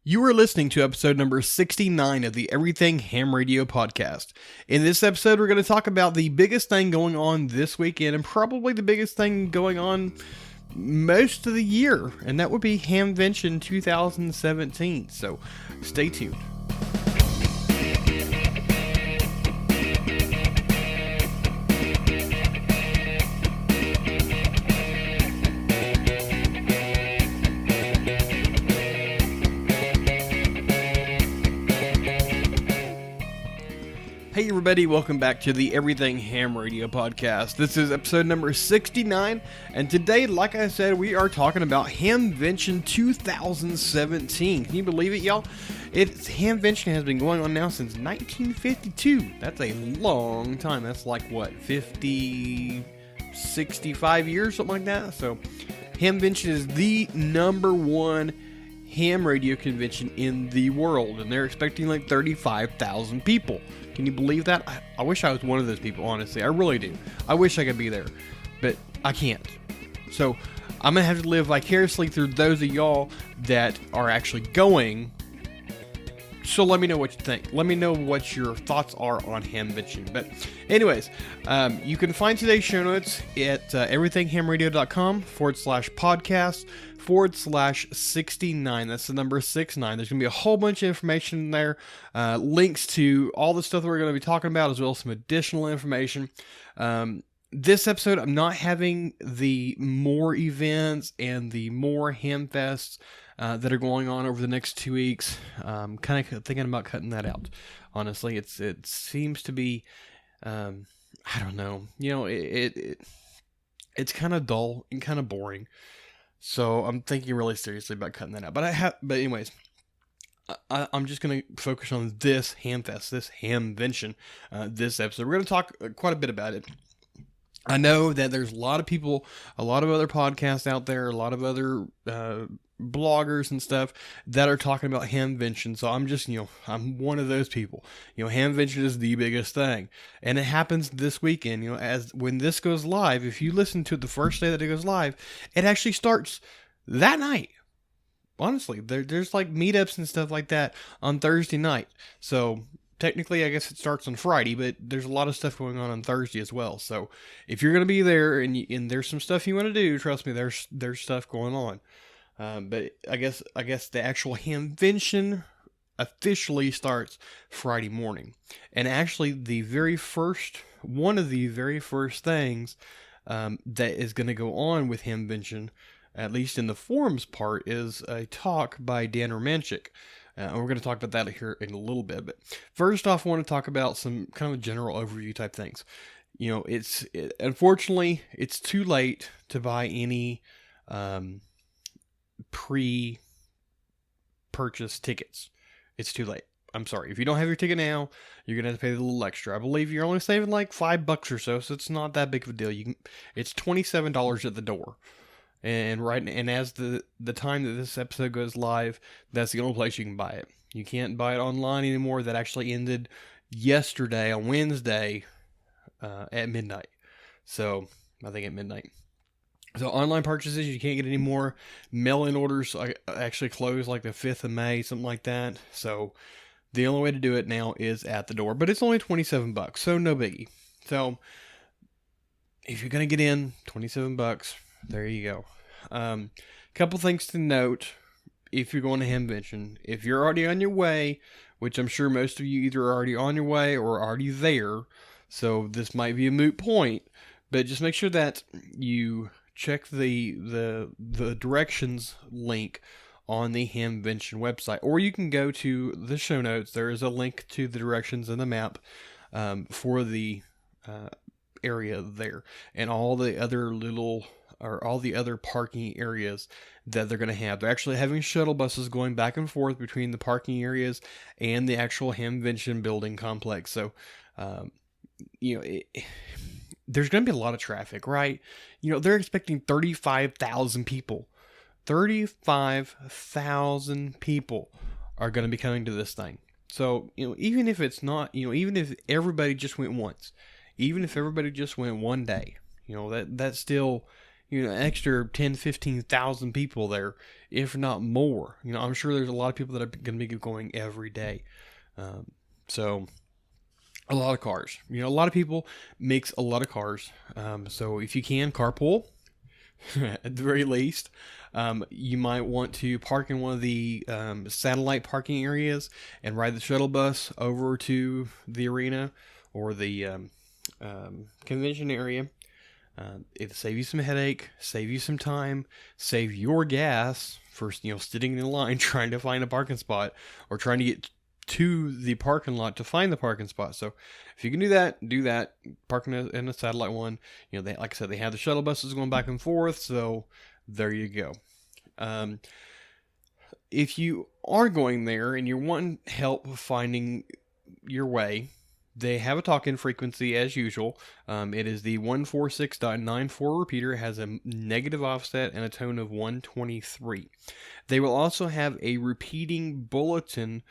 You are listening to episode number 69 of the Everything Ham Radio podcast. In this episode, we're going to talk about the biggest thing going on this weekend and probably the biggest thing going on most of the year, and that would be Hamvention 2017. So stay tuned. Hey everybody, welcome back to the Everything Ham Radio podcast. This is episode number 69, and today, like I said, we are talking about Hamvention 2017. Can you believe it, y'all? Hamvention has been going on now since 1952. That's a long time. That's like, what, 50, 65 years, something like that? So, Hamvention is the number one ham radio convention in the world, and they're expecting like 35,000 people. Can you believe that? I wish I was one of those people, honestly. I really do. I wish I could be there, but I can't. So I'm going to have to live vicariously through those of y'all that are actually going. So let me know what you think. Let me know what your thoughts are on Hamvention. But anyways, you can find today's show notes at everythinghamradio.com/podcast/69. That's the number 69. There's going to be a whole bunch of information in there. Links to all the stuff that we're going to be talking about, as well as some additional information. This episode, I'm not having the more events and the more ham fests that are going on over the next 2 weeks. Kind of thinking about cutting that out. Honestly, it seems to be, I don't know. You know, it's kind of dull and kind of boring. So I'm thinking really seriously about cutting that out. But anyways, I'm just going to focus on this Hamfest, this Hamvention, this episode. We're going to talk quite a bit about it. I know that there's a lot of people, a lot of other podcasts out there, a lot of other bloggers and stuff that are talking about Hamvention. So I'm just, I'm one of those people. Hamvention is the biggest thing. And it happens this weekend. As when this goes live, if you listen to it the first day that it goes live, it actually starts that night. Honestly, there's like meetups and stuff like that on Thursday night. So technically, I guess it starts on Friday, but there's a lot of stuff going on Thursday as well. So if you're going to be there and there's some stuff you want to do, trust me, there's stuff going on. But I guess the actual Hamvention officially starts Friday morning. And actually, one of the very first things that is going to go on with Hamvention, at least in the forums part, is a talk by Dan Romanchik. And we're going to talk about that here in a little bit. But first off, I want to talk about some kind of general overview type things. Unfortunately, it's too late to buy any pre-purchase tickets. It's too late. I'm sorry. If you don't have your ticket now, you're going to have to pay a little extra. I believe you're only saving like $5 or so it's not that big of a deal. It's $27 at the door. And as the time that this episode goes live, that's the only place you can buy it. You can't buy it online anymore. That actually ended yesterday on Wednesday at midnight. So I think at midnight. So online purchases, you can't get any more. Mail-in orders actually close like the 5th of May, something like that. So the only way to do it now is at the door. But it's only $27, so no biggie. So if you're going to get in, $27, there you go. Couple things to note if you're going to Hamvention. If you're already on your way, which I'm sure most of you either are already on your way or already there, so this might be a moot point, but just make sure that you check the directions link on the Hamvention website, or you can go to the show notes. There is a link to the directions in the map for the area there, and all the other parking areas that they're going to have. They're actually having shuttle buses going back and forth between the parking areas and the actual Hamvention building complex. So, there's going to be a lot of traffic, right? They're expecting 35,000 people. 35,000 people are going to be coming to this thing. So, even if it's not, even if everybody just went once, even if everybody just went one day, that still an extra 10, 15,000 people there, if not more. I'm sure there's a lot of people that are going to be going every day. So a lot of cars. A lot of people makes a lot of cars. So if you can, carpool at the very least. You might want to park in one of the satellite parking areas and ride the shuttle bus over to the arena or the convention area. It'll save you some headache, save you some time, save your gas for sitting in line trying to find a parking spot or trying to get to the parking lot to find the parking spot. So if you can do that. Parking in a satellite one. They, like I said, they have the shuttle buses going back and forth. So there you go. If you are going there and you're wanting help finding your way, they have a talk-in frequency as usual. It is the 146.94 repeater. It has a negative offset and a tone of 123. They will also have a repeating bulletin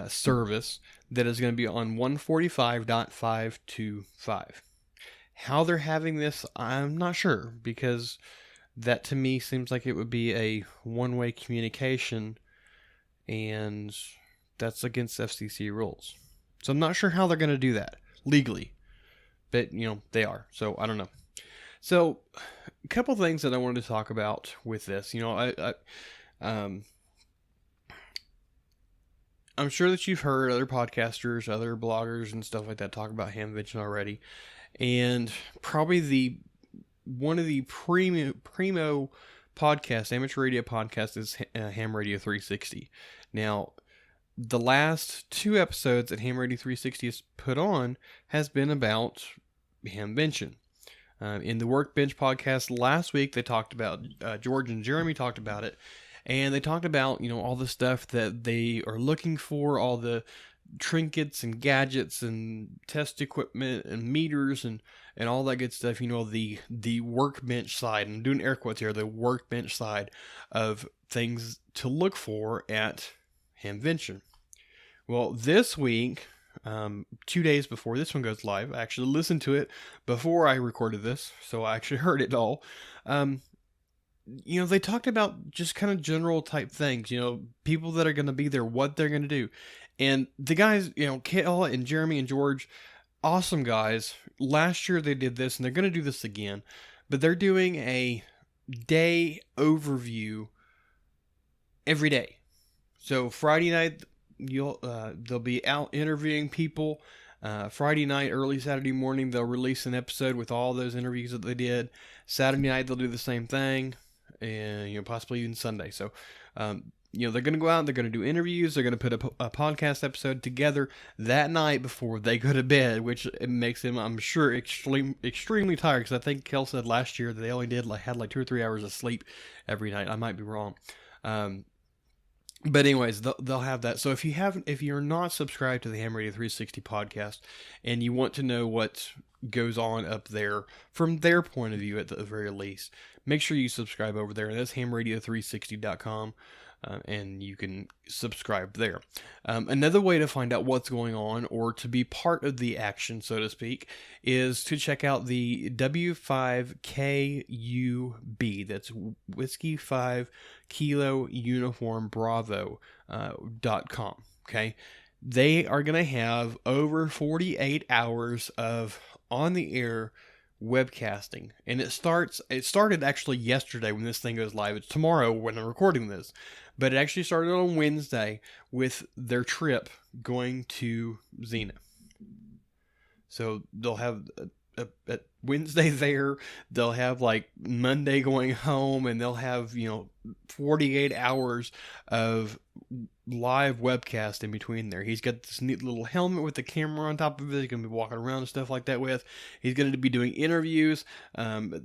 service that is going to be on 145.525. How they're having this, I'm not sure, because that to me seems like it would be a one-way communication, and that's against FCC rules. So I'm not sure how they're going to do that legally, but they are. So I don't know. So a couple things that I wanted to talk about with this. I'm sure that you've heard other podcasters, other bloggers, and stuff like that talk about Hamvention already, and probably one of the primo podcast, amateur radio podcast, is Ham Radio 360. Now, the last 2 episodes that Ham Radio 360 has put on has been about Hamvention. In the Workbench podcast last week, they talked about, George and Jeremy talked about it, and they talked about, all the stuff that they are looking for, all the trinkets and gadgets and test equipment and meters and all that good stuff, the workbench side, and I'm doing air quotes here, the workbench side of things to look for at Hamvention. Well, this week, 2 days before this one goes live, I actually listened to it before I recorded this, so I actually heard it all. They talked about just kind of general type things, people that are going to be there, what they're going to do. And the guys, Kale and Jeremy and George, awesome guys. Last year they did this, and they're going to do this again. But they're doing a day overview every day. So Friday night, they'll be out interviewing people. Friday night, early Saturday morning, they'll release an episode with all those interviews that they did. Saturday night, they'll do the same thing, and possibly even Sunday. So, they're going to go out, they're going to do interviews, they're going to put a podcast episode together that night before they go to bed, which it makes them, I'm sure, extremely tired, because I think Kel said last year that they only had 2 or 3 hours of sleep every night. I might be wrong. But anyways, they'll have that. So if you're not subscribed to the Ham Radio 360 podcast and you want to know what goes on up there from their point of view at the very least, make sure you subscribe over there. And that's hamradio360.com. And you can subscribe there. Another way to find out what's going on, or to be part of the action, so to speak, is to check out the W5KUB. That's Whiskey 5 Kilo Uniform Bravo .com. Okay, they are going to have over 48 hours of on the air webcasting, and it started actually yesterday when this thing goes live. It's tomorrow when I'm recording this, but it actually started on Wednesday with their trip going to Xena. So they'll have a Wednesday there, they'll have Monday going home, and they'll have 48 hours of live webcast in between there. He's got this neat little helmet with the camera on top of it. He's going to be walking around and stuff like that with. He's going to be doing interviews.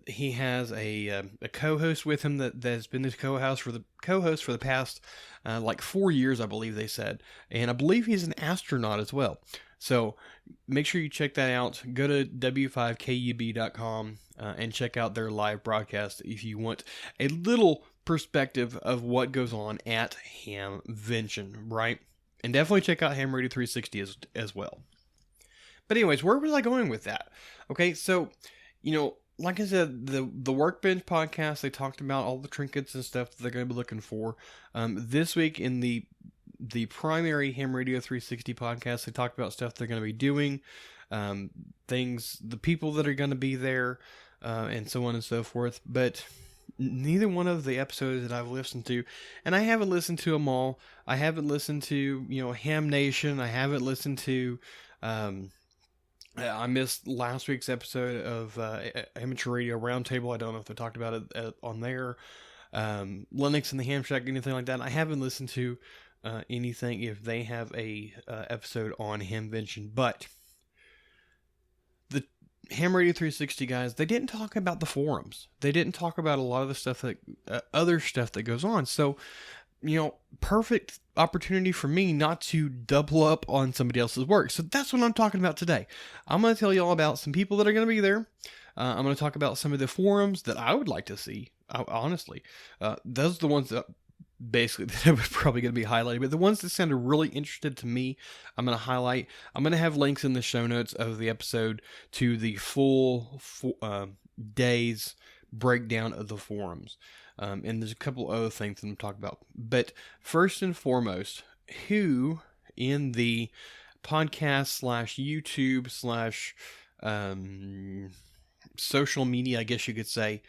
He has a co-host with him that has been his co-host for the past 4 years, I believe they said. And I believe he's an astronaut as well. So make sure you check that out. Go to w5kub.com and check out their live broadcast if you want a little perspective of what goes on at Hamvention, right? And definitely check out Ham Radio 360 as well. But anyways, where was I going with that? Okay, so, like I said, the Workbench podcast, they talked about all the trinkets and stuff that they're going to be looking for. This week in the primary Ham Radio 360 podcast, they talked about stuff they're going to be doing, things, the people that are going to be there, and so on and so forth. But neither one of the episodes that I've listened to, and I haven't listened to them all. I haven't listened to, Ham Nation. I haven't listened to, I missed last week's episode of Amateur Radio Roundtable. I don't know if they talked about it on there. Linux and the Ham Shack, anything like that. I haven't listened to anything if they have a episode on Hamvention. But the Ham Radio 360 guys, they didn't talk about the forums. They didn't talk about a lot of the stuff that other stuff that goes on. So, perfect opportunity for me not to double up on somebody else's work. So that's what I'm talking about today. I'm going to tell you all about some people that are going to be there. I'm going to talk about some of the forums that I would like to see. Honestly, those are the ones that basically that are probably going to be highlighted. But the ones that sounded really interested to me, I'm going to highlight. I'm going to have links in the show notes of the episode to the full day's breakdown of the forums. And there's a couple other things that I'm talking about. But first and foremost, who in the podcast / YouTube / social media, I guess you could say,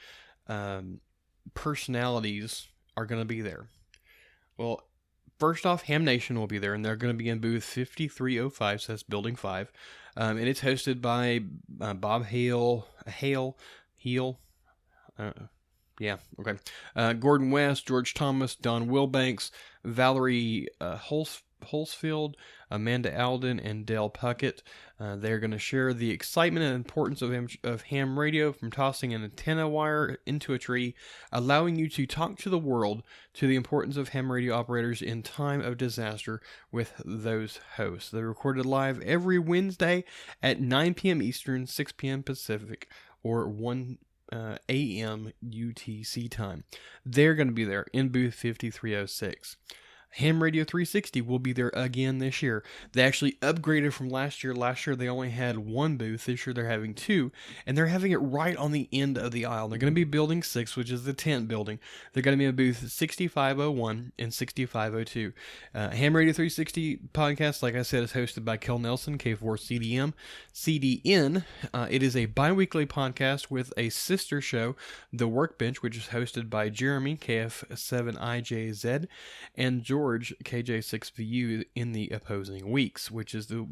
personalities are going to be there? Well, first off, Ham Nation will be there, and they're going to be in booth 5305, so that's Building 5. And it's hosted by Bob Hale. Yeah, okay. Gordon West, George Thomas, Don Wilbanks, Valerie Holsfield, Amanda Alden, and Dale Puckett. They're going to share the excitement and importance of ham radio, from tossing an antenna wire into a tree, allowing you to talk to the world, to the importance of ham radio operators in time of disaster with those hosts. They're recorded live every Wednesday at 9 p.m. Eastern, 6 p.m. Pacific, or 1 a.m. UTC time. They're going to be there in booth 5306. Ham Radio 360 will be there again this year. They actually upgraded from last year. Last year they only had one booth. This year they're having two, and they're having it right on the end of the aisle. They're going to be building 6, which is the tent building. They're going to be in booth 6501 and 6502. Ham Radio 360 podcast, like I said, is hosted by Kel Nelson, K4CDM, CDN. It is a bi-weekly podcast with a sister show, The Workbench, which is hosted by Jeremy, KF7IJZ, and George, KJ6VU, in the opposing weeks, which is the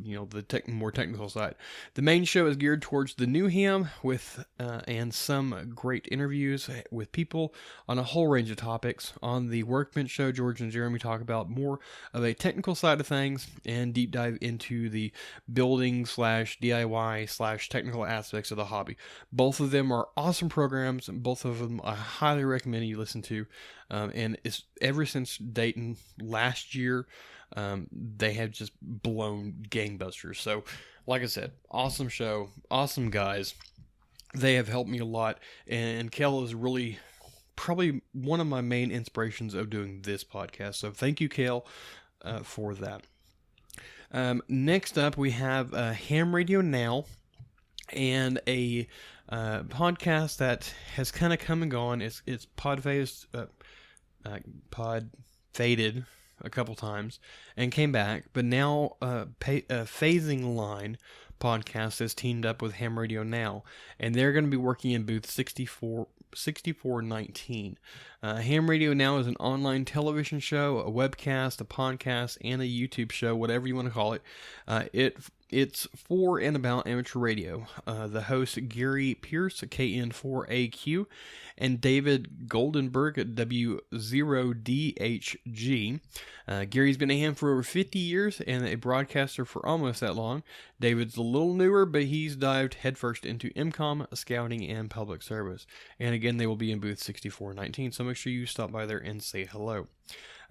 more technical side. The main show is geared towards the new ham with and some great interviews with people on a whole range of topics. On the Workbench show, George and Jeremy talk about more of a technical side of things and deep dive into the building / DIY / technical aspects of the hobby. Both of them are awesome programs. Both of them I highly recommend you listen to. And it's ever since Dayton last year, they have just blown gangbusters. So, like I said, awesome show, awesome guys. They have helped me a lot, and Kel is really probably one of my main inspirations of doing this podcast. So, thank you, Kel, for that. Next up, we have Ham Radio Now, and a podcast that has kind of come and gone. It's pod faded a couple times and came back, but now Phasing Line podcast has teamed up with Ham Radio Now, and they're going to be working in booth 6419. Ham Radio Now is an online television show, a webcast, a podcast, and a YouTube show, whatever you want to call it. It's for and about amateur radio. The hosts Gary Pierce, KN4AQ, and David Goldenberg at W0DHG. Gary's been a ham for over 50 years and a broadcaster for almost that long. David's a little newer, but he's dived headfirst into MCOM, scouting, and public service. And again, they will be in booth 6419, so make sure you stop by there and say hello.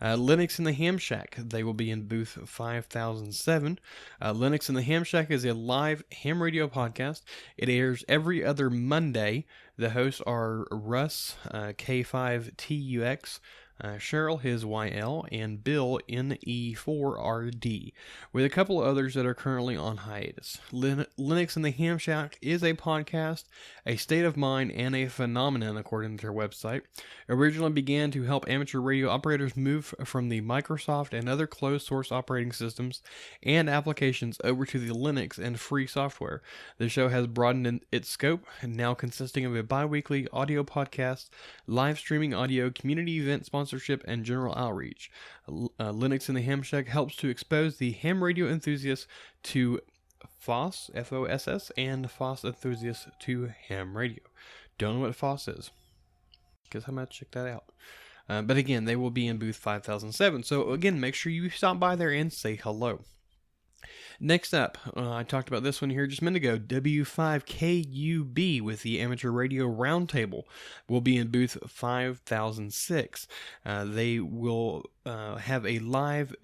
Linux and the Ham Shack, they will be in booth 5007. Linux and the Ham Shack is a live ham radio podcast. It airs every other Monday. The hosts are Russ, K5TUX, Cheryl, his YL, and Bill, NE4RD, with a couple of others that are currently on hiatus. Linux in the Ham Shack is a podcast, a state of mind, and a phenomenon, according to their website. Originally began to help amateur radio operators move from the Microsoft and other closed-source operating systems and applications over to the Linux and free software. The show has broadened its scope, now consisting of a bi-weekly audio podcast, live streaming audio, community event sponsorship, and general outreach. Linux in the Ham Shack helps to expose the ham radio enthusiasts to FOSS, F-O-S-S, and FOSS enthusiasts to ham radio. Don't know what FOSS is. Guess I'm going to check that out. But again, they will be in booth 5007. So again, make sure you stop by there and say hello. Next up, I talked about this one here just a minute ago. W5KUB with the Amateur Radio Roundtable will be in booth 5006. They will have a live,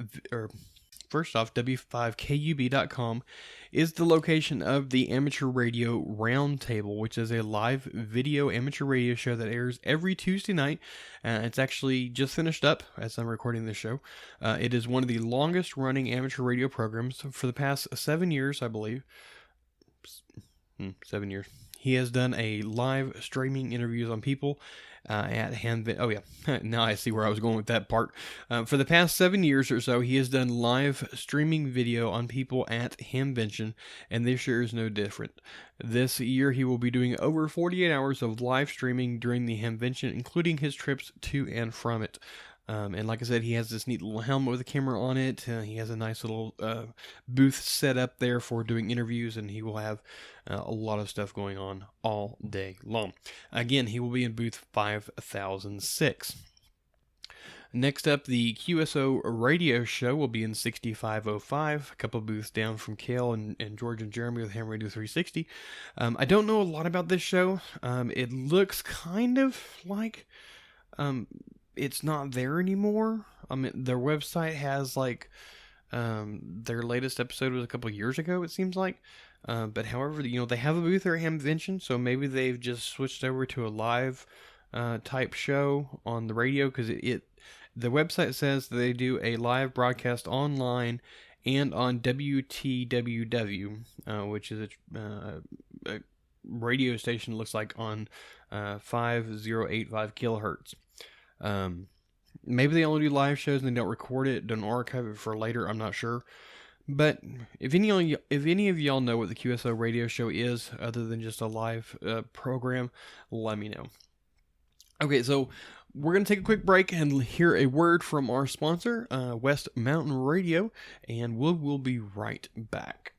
first off, W5KUB.com is the location of the Amateur Radio Roundtable, which is a live video amateur radio show that airs every Tuesday night. It's actually just finished up as I'm recording this show. It is one of the longest running amateur radio programs for the past 7 years, I believe. 7 years. He has done a live streaming interviews on people at Hamvention. Oh yeah, now I see where I was going with that part. For the past 7 years or so, he has done live streaming video on people at Hamvention, and this year is no different. This year, he will be doing over 48 hours of live streaming during the Hamvention, including his trips to and from it. And like I said, he has this neat little helmet with a camera on it. He has a nice little booth set up there for doing interviews, and he will have a lot of stuff going on all day long. Again, he will be in booth 5006. Next up, the QSO radio show will be in 6505, a couple booths down from Kale and George and Jeremy with Ham Radio 360. I don't know a lot about this show. It looks kind of like it's not there anymore. I mean, their website has like their latest episode was a couple years ago, it seems like. But however, they have a booth at Hamvention, so maybe they've just switched over to a live type show on the radio, because the website says they do a live broadcast online and on WTWW, which is a radio station, looks like on 5085 kilohertz. Maybe they only do live shows and they don't record it, don't archive it for later. I'm not sure. But if any of y'all know what the QSO radio show is, other than just a live program, let me know. Okay, so we're going to take a quick break and hear a word from our sponsor, West Mountain Radio, and we'll be right back.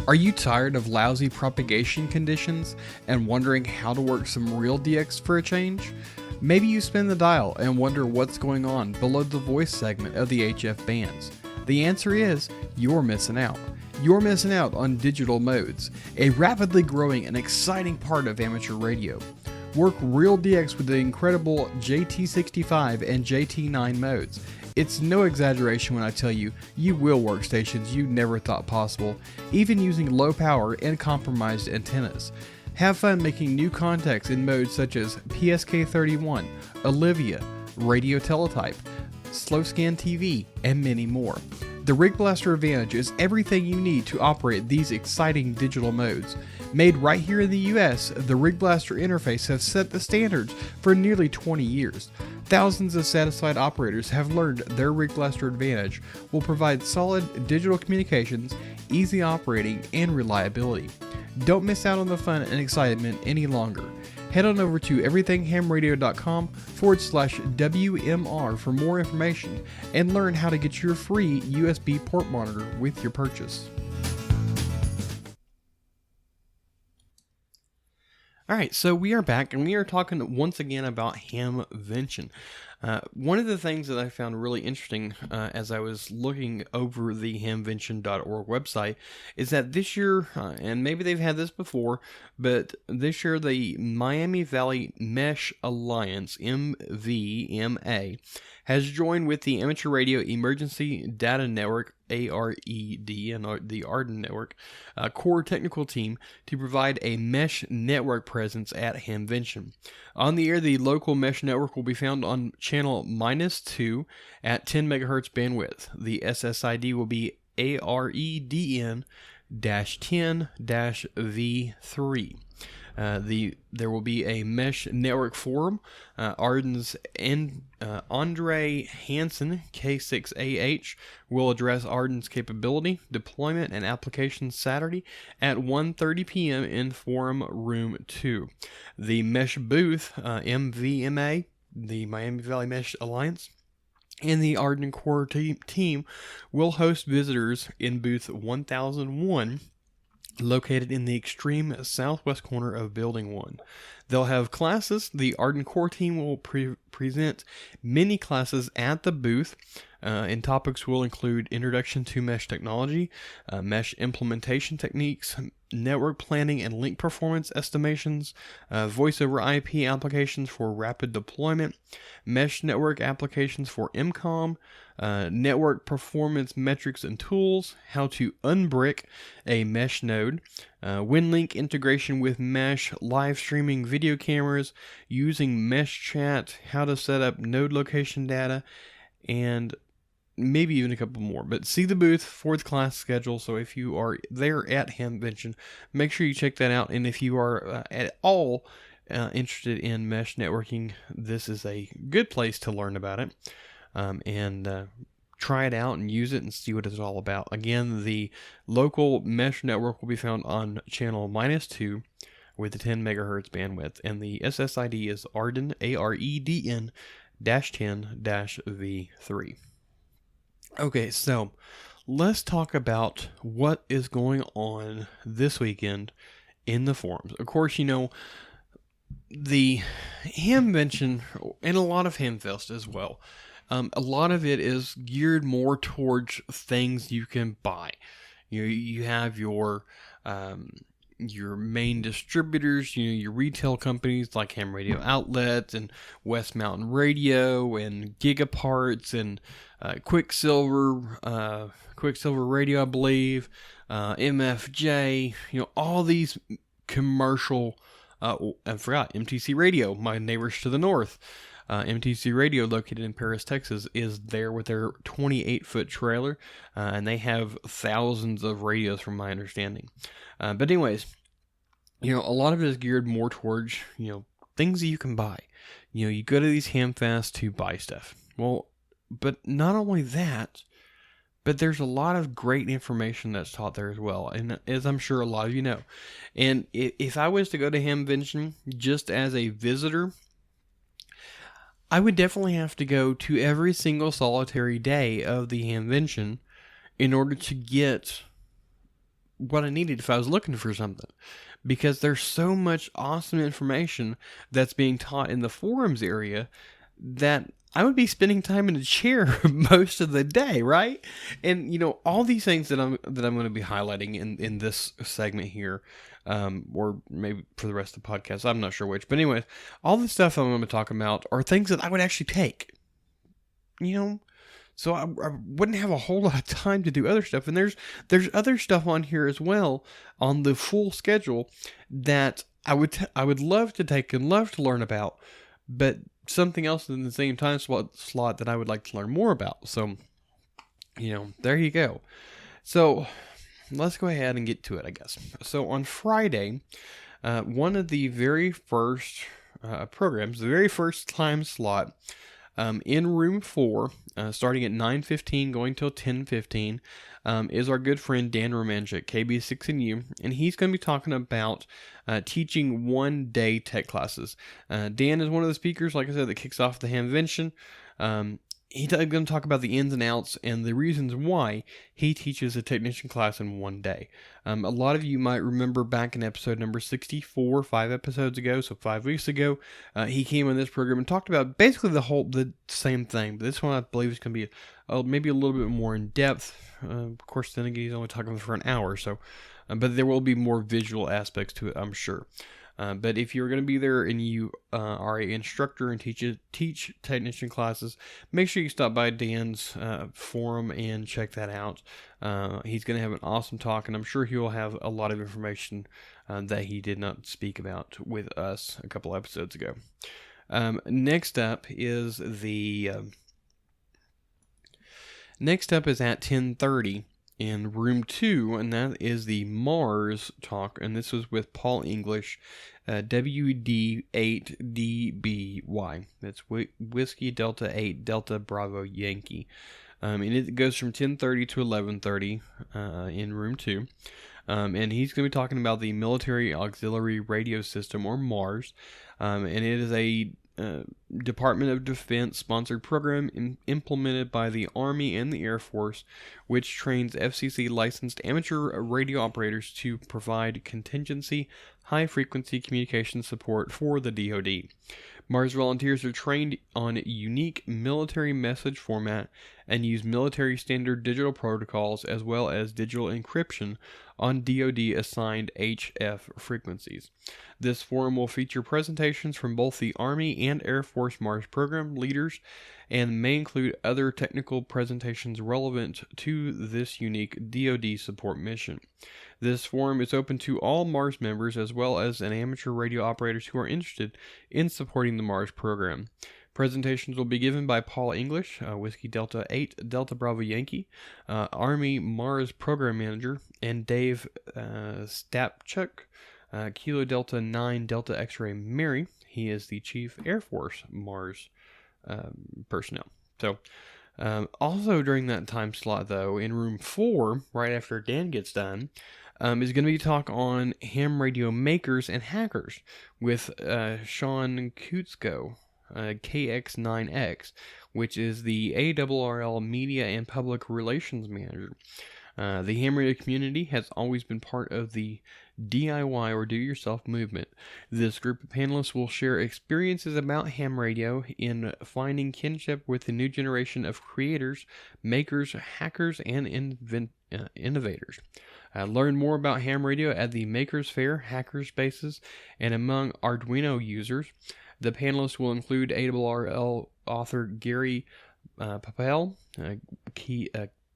Are you tired of lousy propagation conditions and wondering how to work some real DX for a change? Maybe you spin the dial and wonder what's going on below the voice segment of the HF bands. The answer is, you're missing out. You're missing out on digital modes, a rapidly growing and exciting part of amateur radio. Work real DX with the incredible JT65 and JT9 modes. It's no exaggeration when I tell you, you will work stations you never thought possible, even using low power and compromised antennas. Have fun making new contacts in modes such as PSK31, Olivia, Radio Teletype, Slow Scan TV, and many more. The Rig Blaster Advantage is everything you need to operate these exciting digital modes. Made right here in the US, the Rig Blaster interface has set the standards for nearly 20 years. Thousands of satisfied operators have learned their Rig Blaster Advantage will provide solid digital communications, easy operating, and reliability. Don't miss out on the fun and excitement any longer. Head on over to everythinghamradio.com/WMR for more information and learn how to get your free USB port monitor with your purchase. Alright, so we are back and we are talking once again about Hamvention. One of the things that I found really interesting as I was looking over the hamvention.org website is that this year, and maybe they've had this before, but this year the Miami Valley Mesh Alliance, MVMA, has joined with the Amateur Radio Emergency Data Network ARED and the Arden Network core technical team to provide a mesh network presence at Hamvention. On the air, the local mesh network will be found on channel -2 at 10 megahertz bandwidth. The SSID will be AREDN-10-V3. There will be a mesh network forum. Arden's Andre Hansen, K6AH, will address Arden's capability, deployment, and applications Saturday at 1:30 p.m. in Forum Room 2. The mesh booth, MVMA, the Miami Valley Mesh Alliance, and the Arden Core team will host visitors in booth 1001, located in the extreme southwest corner of Building 1. They'll have classes. The Arden Core team will present mini classes at the booth, and topics will include introduction to mesh technology, mesh implementation techniques, network planning and link performance estimations, voice over IP applications for rapid deployment, mesh network applications for MCOM, network performance metrics and tools, how to unbrick a mesh node, WinLink integration with mesh, live streaming video cameras, using mesh chat, how to set up node location data, and maybe even a couple more. But see the booth for the class schedule. So if you are there at Hamvention, make sure you check that out. And if you are at all interested in mesh networking, this is a good place to learn about it. And try it out and use it and see what it's all about. Again, the local mesh network will be found on channel -2 with the 10 megahertz bandwidth, and the SSID is Arden, AREDN-10-V3. Okay, so let's talk about what is going on this weekend in the forums. Of course, you know, the Hamvention and a lot of Hamfest as well. A lot of it is geared more towards things you can buy. You have your main distributors, your retail companies like Ham Radio Outlet and West Mountain Radio and Gigaparts and Quicksilver Radio, I believe, MFJ. All these commercial. I forgot MTC Radio, my neighbors to the north. MTC Radio, located in Paris, Texas, is there with their 28-foot trailer, and they have thousands of radios from my understanding. But anyways, a lot of it is geared more towards, things that you can buy. You go to these Hamfests to buy stuff. Well, but not only that, but there's a lot of great information that's taught there as well, and as I'm sure a lot of you know. And if I was to go to Hamvention just as a visitor, I would definitely have to go to every single solitary day of the Hamvention in order to get what I needed if I was looking for something. Because there's so much awesome information that's being taught in the forums area that I would be spending time in a chair most of the day, right? And all these things that I'm going to be highlighting in this segment here, or maybe for the rest of the podcast, I'm not sure which. But anyways, all the stuff I'm going to be talking about are things that I would actually take. So I wouldn't have a whole lot of time to do other stuff. And there's other stuff on here as well on the full schedule that I would love to take and love to learn about, but something else in the same time slot that I would like to learn more about. So, there you go. So let's go ahead and get to it, I guess. So on Friday, one of the very first programs, the very first time slot, in room 4, starting at 9:15, going till 10:15, is our good friend Dan Romanchik, KB6NU, and he's going to be talking about teaching one-day tech classes. Dan is one of the speakers, like I said, that kicks off the Hamvention. He's going to talk about the ins and outs and the reasons why he teaches a technician class in one day. A lot of you might remember back in episode number 64, 5 episodes ago, so 5 weeks ago, he came on this program and talked about basically the same thing. But this one, I believe, is going to be maybe a little bit more in depth. Of course, then again, he's only talking for an hour, so but there will be more visual aspects to it, I'm sure. But if you're going to be there and you are an instructor and teach technician classes, make sure you stop by Dan's forum and check that out. He's going to have an awesome talk, and I'm sure he will have a lot of information that he did not speak about with us a couple episodes ago. Next up is at 10:30 in room 2, and that is the Mars talk, and this was with Paul English, WD8DBY. That's Whiskey Delta 8 Delta Bravo Yankee. And it goes from 10:30 to 11:30 in room 2. And he's going to be talking about the Military Auxiliary Radio System, or MARS, and it is a Department of Defense sponsored program implemented by the Army and the Air Force, which trains FCC licensed amateur radio operators to provide contingency high frequency communication support for the DoD. Mars volunteers are trained on unique military message format and use military standard digital protocols as well as digital encryption on DoD assigned HF frequencies. This forum will feature presentations from both the Army and Air Force Mars program leaders and may include other technical presentations relevant to this unique DoD support mission. This forum is open to all Mars members as well as amateur radio operators who are interested in supporting the Mars program. Presentations will be given by Paul English, Whiskey Delta 8 Delta Bravo Yankee, Army Mars Program Manager, and Dave Stapchuk, Kilo Delta 9 Delta X-Ray Mary. He is the Chief Air Force Mars personnel. So, also during that time slot, though, in room 4, right after Dan gets done, is going to be a talk on ham radio makers and hackers with Sean Kutsko, KX9X, which is the ARRL Media and Public Relations Manager. The ham radio community has always been part of the DIY or do-yourself movement. This group of panelists will share experiences about ham radio in finding kinship with the new generation of creators, makers, hackers, and innovators. Learn more about ham radio at the Makers Fair, Hackers Spaces, and among Arduino users. The panelists will include ARRL author Gary Papel,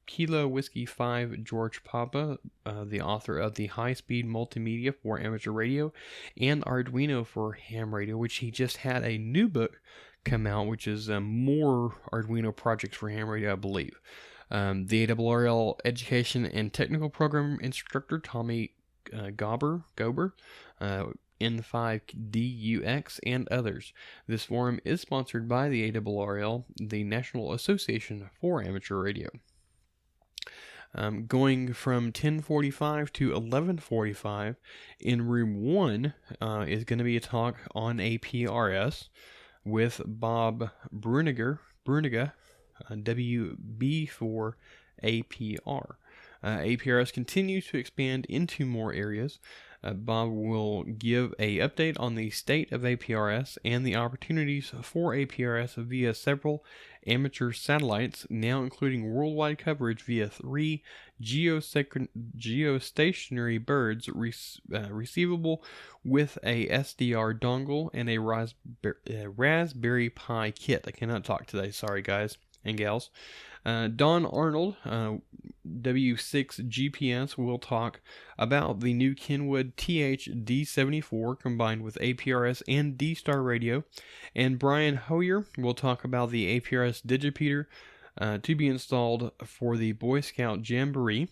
Kilo Whiskey 5 George Papa, the author of the High Speed Multimedia for Amateur Radio, and Arduino for Ham Radio, which he just had a new book come out, which is more Arduino projects for ham radio, I believe. The ARRL Education and Technical Program Instructor Tommy Gober, N5DUX, and others. This forum is sponsored by the ARRL, the National Association for Amateur Radio. Going from 10:45 to 11:45 in room 1 is going to be a talk on APRS with Bob Bruniger, WB4APR. APRS continues to expand into more areas. Bob will give an update on the state of APRS and the opportunities for APRS via several amateur satellites, now including worldwide coverage via 3 geostationary birds receivable with a SDR dongle and a Raspberry Pi kit. I cannot talk today, sorry guys and gals. Don Arnold, W6GPS, will talk about the new Kenwood TH-D74 combined with APRS and D-Star radio, and Brian Hoyer will talk about the APRS Digipeater to be installed for the Boy Scout Jamboree.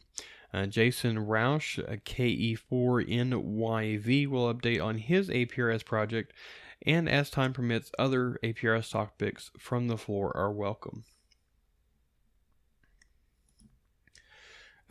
Jason Roush, KE4NYV, will update on his APRS project, and as time permits, other APRS topics from the floor are welcome.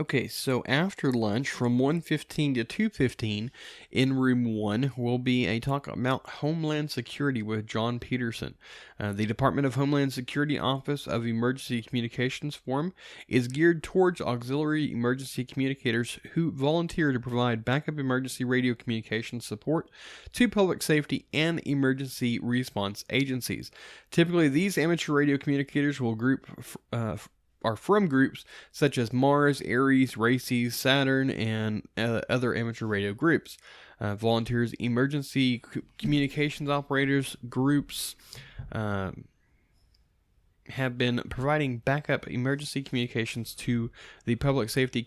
Okay, so after lunch, from 1:15 to 2:15, in room 1 will be a talk about Homeland Security with John Peterson. The Department of Homeland Security Office of Emergency Communications Forum is geared towards auxiliary emergency communicators who volunteer to provide backup emergency radio communication support to public safety and emergency response agencies. Typically, these amateur radio communicators will are from groups such as Mars, Ares, Races, Saturn, and other amateur radio groups. volunteers, emergency communications operators, groups have been providing backup emergency communications to the public safety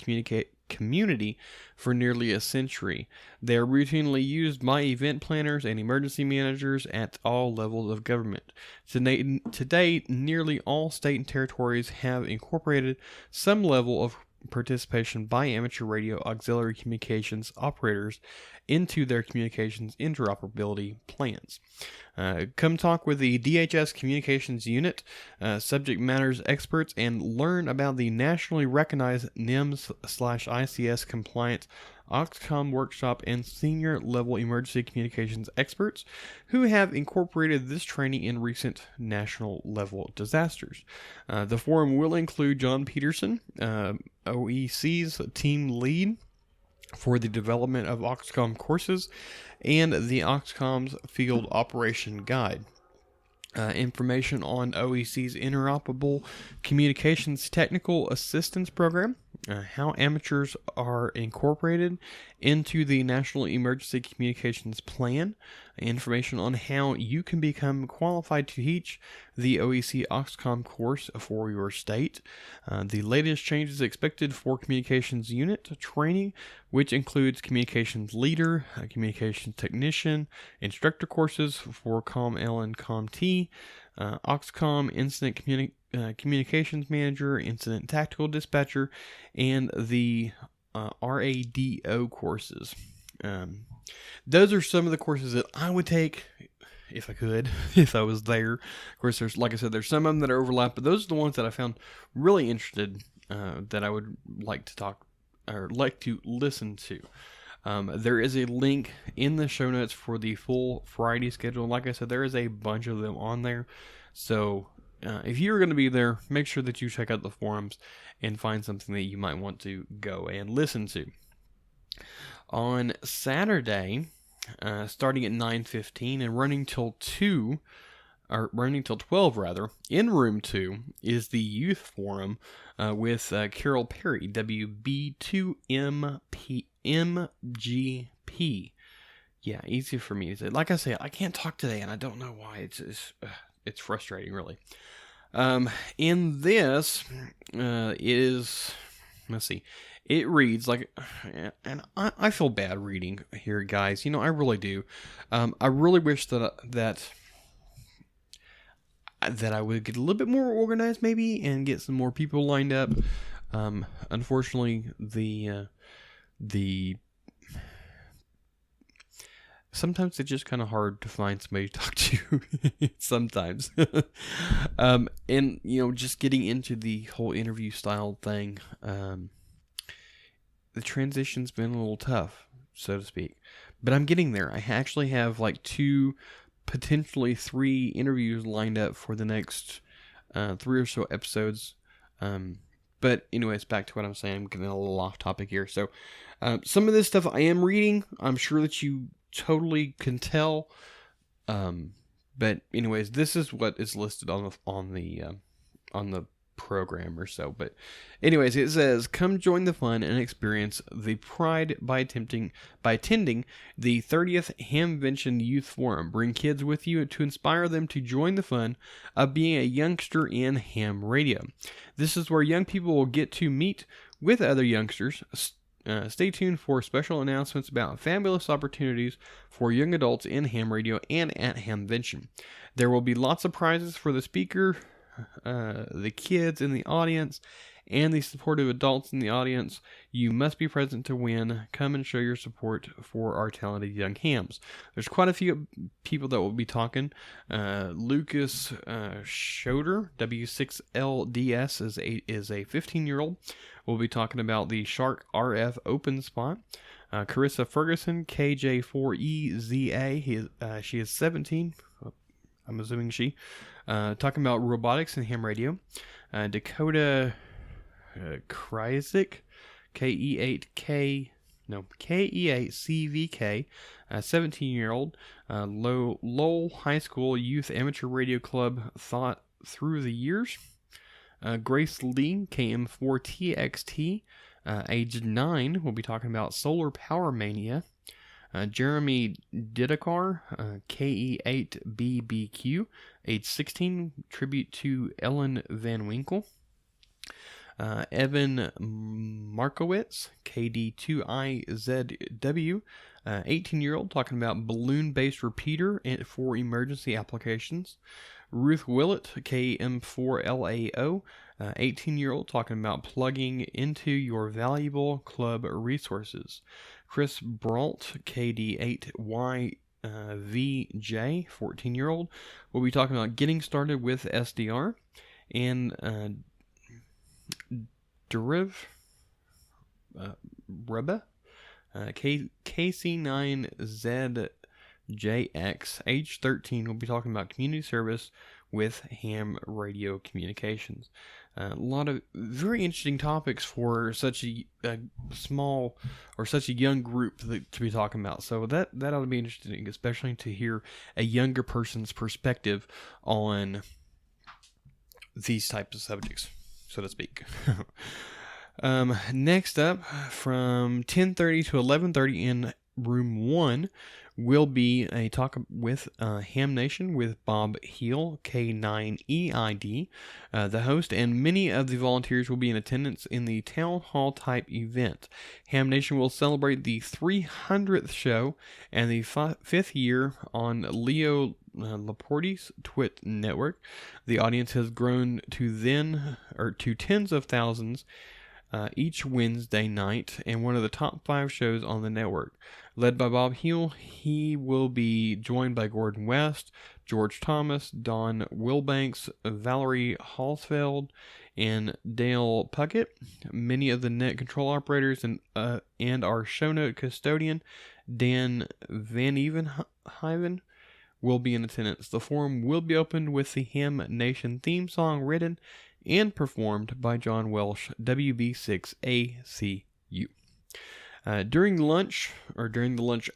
community for nearly a century. They are routinely used by event planners and emergency managers at all levels of government. Today, nearly all state and territories have incorporated some level of participation by amateur radio auxiliary communications operators into their communications interoperability plans. Come talk with the DHS Communications Unit, subject matters experts, and learn about the nationally recognized NIMS/ICS compliant Oxcom workshop and senior level emergency communications experts who have incorporated this training in recent national level disasters. The forum will include John Peterson, OEC's team lead for the development of Oxcom courses, and the Oxcom's Field Operation Guide. Information on OEC's Interoperable Communications Technical Assistance Program, how amateurs are incorporated into the National Emergency Communications Plan, information on how you can become qualified to teach the OEC Oxcom course for your state, the latest changes expected for communications unit training, which includes communications leader, communications technician, instructor courses for COM-L and COM-T, Oxcom incident communications manager, incident tactical dispatcher, and the RADO courses. Those are some of the courses that I would take if I could, if I was there. Of course, there's, like I said, there's some of them that are overlap, but those are the ones that I found really interested, that I would like to talk or like to listen to. There is a link in the show notes for the full Friday schedule. Like I said, there is a bunch of them on there. So if you're going to be there, make sure that you check out the forums and find something that you might want to go and listen to. On Saturday, starting at 9:15 and running till 12 rather, in room 2 is the Youth Forum with Carol Perry, WB2MGP. Yeah, easy for me to say. Like I say, I can't talk today, and I don't know why. It's frustrating, really. In this is, let's see, it reads like, and I feel bad reading here, guys. You know, I really do. I really wish that I would get a little bit more organized, maybe, and get some more people lined up. Unfortunately, the sometimes it's just kind of hard to find somebody to talk to. Sometimes, and you know, just getting into the whole interview style thing, the transition's been a little tough, so to speak. But I'm getting there. I actually have like 2, potentially 3 interviews lined up for the next 3 or so episodes. But anyways, back to what I'm saying. I'm getting a little off topic here. So some of this stuff I am reading. I'm sure that you totally can tell. But anyways, this is what is listed on the program or so. But anyways, it says, come join the fun and experience the pride by attending the 30th Hamvention Youth Forum. Bring kids with you to inspire them to join the fun of being a youngster in ham radio. This is where young people will get to meet with other youngsters. Stay tuned for special announcements about fabulous opportunities for young adults in ham radio and at Hamvention. There will be lots of prizes for the speaker, the kids in the audience, and the supportive adults in the audience. You must be present to win. Come and show your support for our talented young hams. There's quite a few people that will be talking. Lucas Schoder, W6LDS, is a 15-year-old. We'll be talking about the Shark RF Open Spot. Carissa Ferguson, KJ4EZA, she is 17. I'm assuming she. Talking about robotics and ham radio. Dakota Kryzik, KE8CVK, 17-year-old. Lowell High School Youth Amateur Radio Club thought through the years. Grace Lee, KM4TXT, age 9. We'll be talking about Solar Power Mania. Jeremy Didakar, KE8BBQ, age 16, tribute to Ellen Van Winkle. Evan Markowitz, KD2IZW, 18-year-old, talking about balloon-based repeater for emergency applications. Ruth Willett, KM4LAO, 18-year-old, talking about plugging into your valuable club resources. Chris Brault, KD8YVJ, 14-year-old, will be talking about getting started with SDR. And Deriv Reba, KC9ZJX, age 13, will be talking about community service with ham radio communications. A lot of very interesting topics for such a small or such a young group to be talking about. So that ought to be interesting, especially to hear a younger person's perspective on these types of subjects, so to speak. Next up, from 10:30 to 11:30 in room 1 will be a talk with Ham Nation with Bob Heel, K9EID, the host, and many of the volunteers will be in attendance in the town hall type event. Ham Nation will celebrate the 300th show and the 5th year on Leo Laporte's Twit network. The audience has grown to tens of thousands each Wednesday night, and one of the top 5 shows on the network. Led by Bob Heel, he will be joined by Gordon West, George Thomas, Don Wilbanks, Valerie Halsfeld, and Dale Puckett. Many of the net control operators and our show note custodian, Dan Van Evenhyven, will be in attendance. The forum will be opened with the Ham Nation theme song written and performed by John Welsh, WB6ACU. During the lunch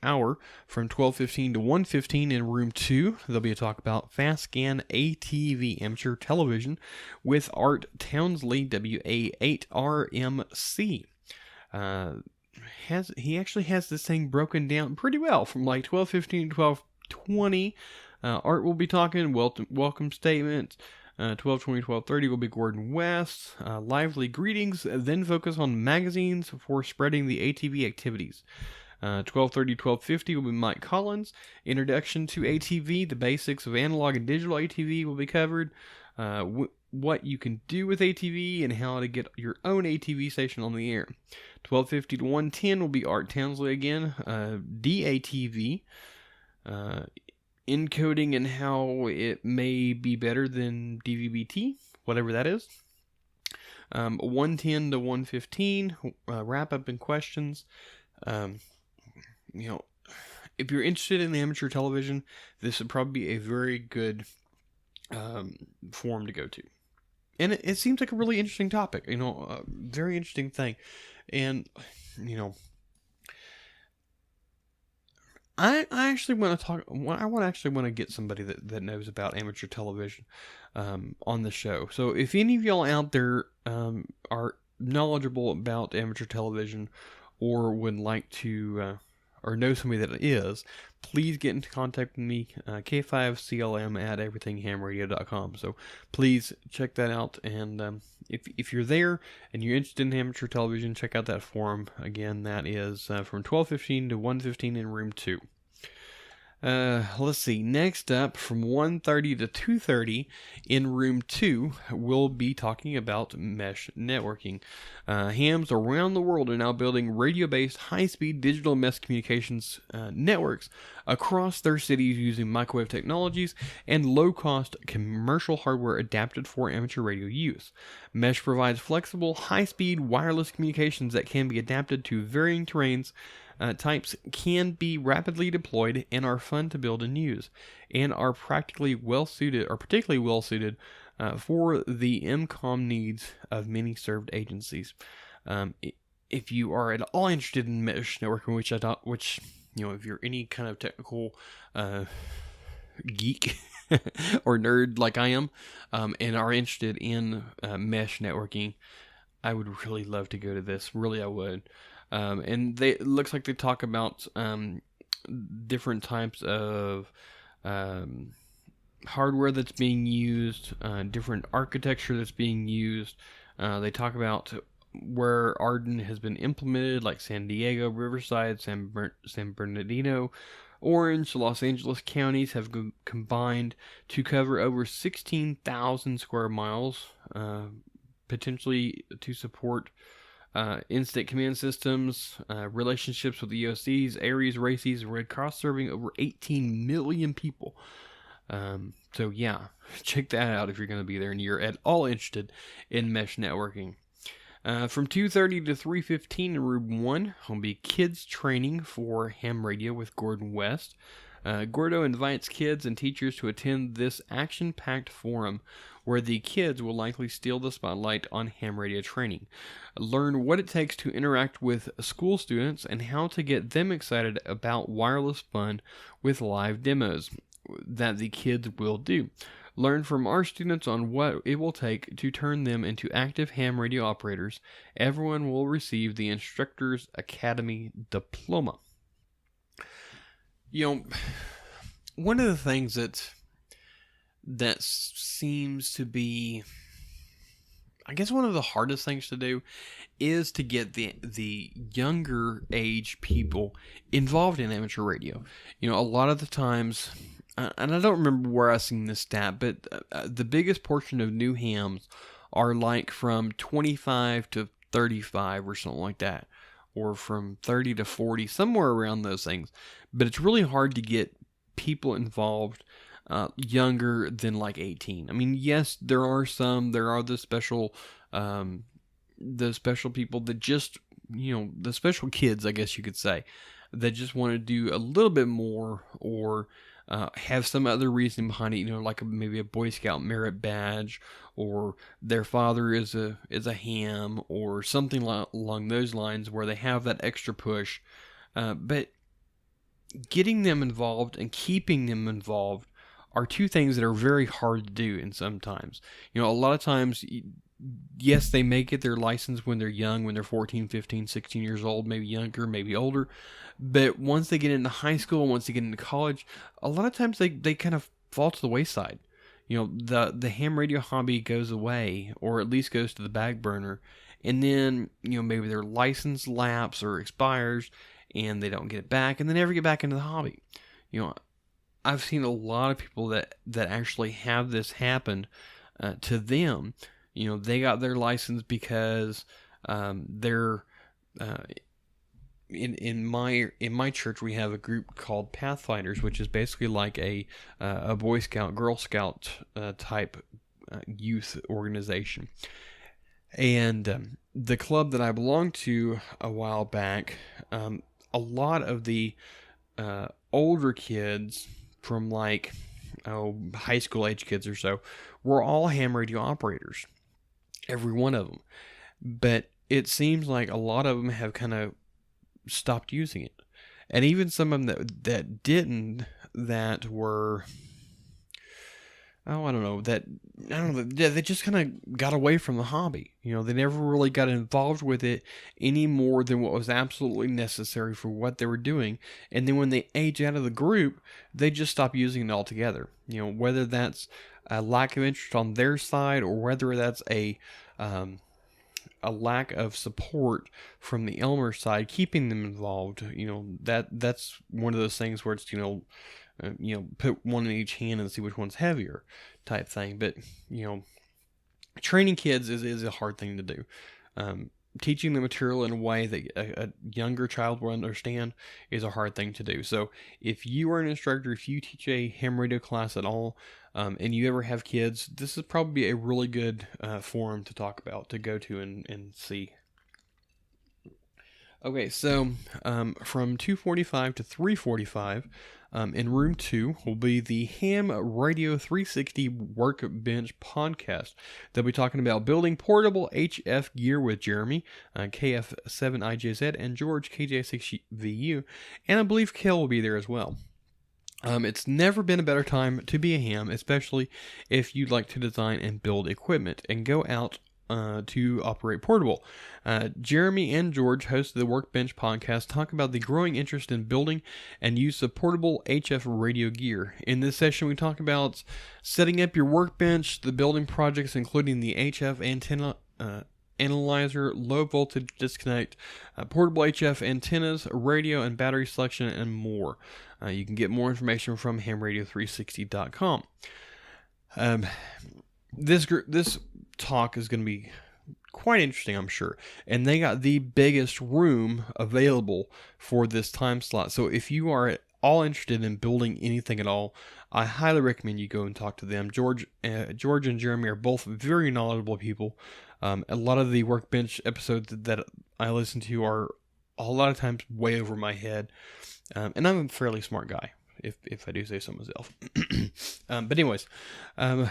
hour from 12:15 to 1:15 in room 2, there'll be a talk about FastScan ATV amateur television with Art Townsley, WA8RMC. He actually has this thing broken down pretty well from like 12:15 to 12:20. Art will be talking welcome statements. 12:20, 12:30 will be Gordon West. Lively greetings, then focus on magazines for spreading the ATV activities. 12:30, 12:50 will be Mike Collins. Introduction to ATV, the basics of analog and digital ATV will be covered. What you can do with ATV and how to get your own ATV station on the air. 12:50 to 1:10 will be Art Townsley again. DATV. Encoding and how it may be better than DVB-T, whatever that is. 1:10 to 1:15, wrap up and questions. If you're interested in amateur television, this would probably be a very good forum to go to. And it seems like a really interesting topic, a very interesting thing. And, I actually want to talk. I want to get somebody that knows about amateur television on the show. So if any of y'all out there are knowledgeable about amateur television or would like to or know somebody that is, please get into contact with me, K5CLM@everythinghamradio.com. So please check that out. And if you're there and you're interested in amateur television, check out that forum. Again, that is from 12:15 to 1:15 in room 2. Let's see. Next up, from 1:30 to 2:30 in room 2, we'll be talking about mesh networking. Hams around the world are now building radio-based high-speed digital mesh communications networks across their cities using microwave technologies and low-cost commercial hardware adapted for amateur radio use. Mesh provides flexible, high-speed wireless communications that can be adapted to varying terrains. Types can be rapidly deployed and are fun to build and use, and are particularly well suited for the MCOM needs of many served agencies. If you are at all interested in mesh networking, if you're any kind of technical geek or nerd like I am, and are interested in mesh networking, I would really love to go to this. Really, I would. And it looks like they talk about different types of hardware that's being used, different architecture that's being used. They talk about where Arden has been implemented, like San Diego, Riverside, San Bernardino, Orange, Los Angeles counties have combined to cover over 16,000 square miles, potentially to support instant command systems, relationships with EOCs, Aries, RACES, and Red Cross, serving over 18 million people. So yeah, check that out if you're going to be there and you're at all interested in mesh networking. From 2:30 to 3:15 in Room 1 will be kids training for ham radio with Gordon West. Gordo invites kids and teachers to attend this action-packed forum where the kids will likely steal the spotlight on ham radio training. Learn what it takes to interact with school students and how to get them excited about wireless fun with live demos that the kids will do. Learn from our students on what it will take to turn them into active ham radio operators. Everyone will receive the Instructors Academy diploma. You know, one of the things that seems to be, I guess, one of the hardest things to do is to get the younger age people involved in amateur radio. You know, a lot of the times, and I don't remember where I seen this stat, but the biggest portion of new hams are like from 25 to 35 or something like that, or from 30 to 40, somewhere around those things. But it's really hard to get people involved younger than like 18. I mean, yes, there are the special people that just, you know, the special kids, I guess you could say, that just want to do a little bit more, or have some other reason behind it, you know, like maybe a Boy Scout merit badge, or their father is a ham, or something along those lines, where they have that extra push. But getting them involved and keeping them involved are two things that are very hard to do. And sometimes, you know, a lot of times, yes, they may get their license when they're young, when they're 14, 15, 16 years old, maybe younger, maybe older. But once they get into high school, once they get into college, a lot of times they kind of fall to the wayside. You know, the ham radio hobby goes away, or at least goes to the back burner. And then, you know, maybe their license lapses or expires, and they don't get it back, and they never get back into the hobby. You know, I've seen a lot of people that actually have this happen to them. You know, they got their license because they're in my church we have a group called Pathfinders, which is basically like a Boy Scout, Girl Scout type youth organization. And the club that I belonged to a while back, a lot of the older kids from like high school age kids or so were all ham radio operators. Every one of them. But it seems like a lot of them have kind of stopped using it. And even some of them that didn't, that were, they just kind of got away from the hobby. You know, they never really got involved with it any more than what was absolutely necessary for what they were doing. And then when they age out of the group, they just stop using it altogether. You know, whether that's a lack of interest on their side, or whether that's a lack of support from the Elmer side, keeping them involved. You know, that's one of those things where it's, put one in each hand and see which one's heavier type thing. But, you know, training kids is a hard thing to do. Teaching the material in a way that a younger child will understand is a hard thing to do. So if you are an instructor, if you teach a ham radio class at all, and you ever have kids, this is probably a really good forum to talk about, to go to and see. Okay, so from 2:45 to 3:45, in room 2 will be the Ham Radio 360 Workbench podcast. They'll be talking about building portable HF gear with Jeremy, KF7IJZ, and George, KJ6VU, and I believe Kel will be there as well. It's never been a better time to be a ham, especially if you'd like to design and build equipment and go out to operate portable. Jeremy and George, hosts of the Workbench podcast, talk about the growing interest in building and use of portable HF radio gear. In this session, we talk about setting up your workbench, the building projects, including the HF antenna analyzer, low voltage disconnect, portable HF antennas, radio and battery selection, and more. You can get more information from hamradio360.com. This talk is going to be quite interesting, I'm sure. And they got the biggest room available for this time slot. So if you are at all interested in building anything at all, I highly recommend you go and talk to them. George and Jeremy are both very knowledgeable people. A lot of the Workbench episodes that I listen to are a lot of times way over my head. And I'm a fairly smart guy, if I do say so myself. But anyways, I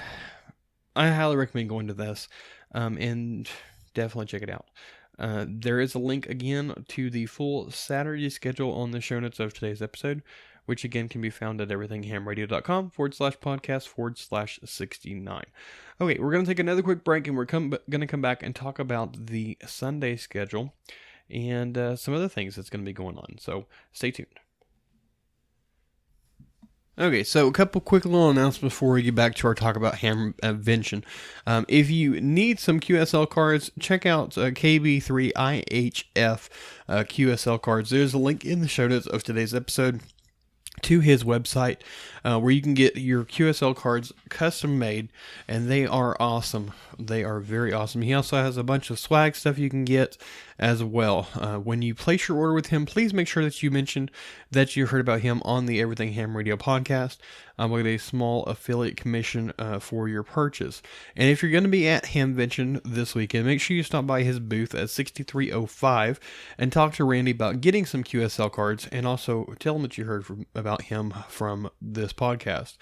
highly recommend going to this, and definitely check it out. There is a link again to the full Saturday schedule on the show notes of today's episode, which again can be found at everythinghamradio.com/podcast/69. Okay, we're going to take another quick break, and we're going to come back and talk about the Sunday schedule and some other things that's going to be going on. So stay tuned. Okay, so a couple quick little announcements before we get back to our talk about Hamvention. If you need some QSL cards, check out KB3IHF QSL cards. There's a link in the show notes of today's episode to his website where you can get your QSL cards custom made, and they are awesome. They are very awesome. He also has a bunch of swag stuff you can get as well. When you place your order with him, please make sure that you mention that you heard about him on the Everything Ham Radio podcast. We'll get a small affiliate commission for your purchase. And if you're going to be at Hamvention this weekend, make sure you stop by his booth at 6305 and talk to Randy about getting some QSL cards, and also tell him that you heard about him from this podcast.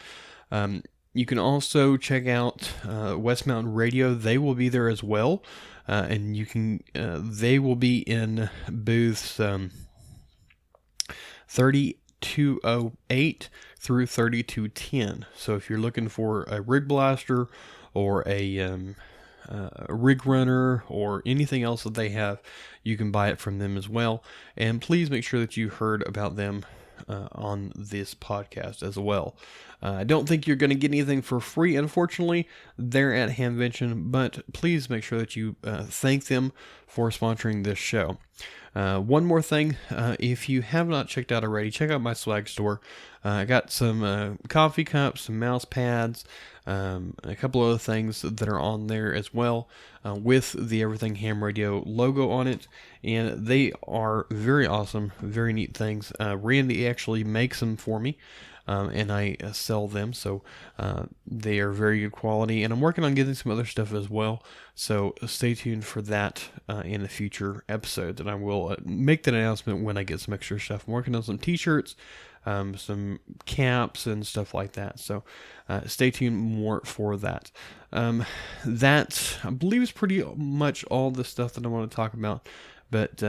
You can also check out West Mountain Radio. They will be there as well. And you can, they will be in booths 3208 through 3210. So if you're looking for a rig blaster or a rig runner or anything else that they have, you can buy it from them as well. And please make sure that you heard about them on this podcast as well. I don't think you're going to get anything for free, unfortunately. They're at Hamvention, but please make sure that you thank them for sponsoring this show. One more thing, if you have not checked out already, check out my swag store. I got some coffee cups, some mouse pads, a couple other things that are on there as well, with the Everything Ham Radio logo on it, and they are very awesome, very neat things. Randy actually makes them for me, and I sell them, so they are very good quality, and I'm working on getting some other stuff as well, so stay tuned for that in a future episode, and I will make that announcement when I get some extra stuff. I'm working on some t-shirts, some caps and stuff like that, so stay tuned more for that. That, I believe, is pretty much all the stuff that I want to talk about, but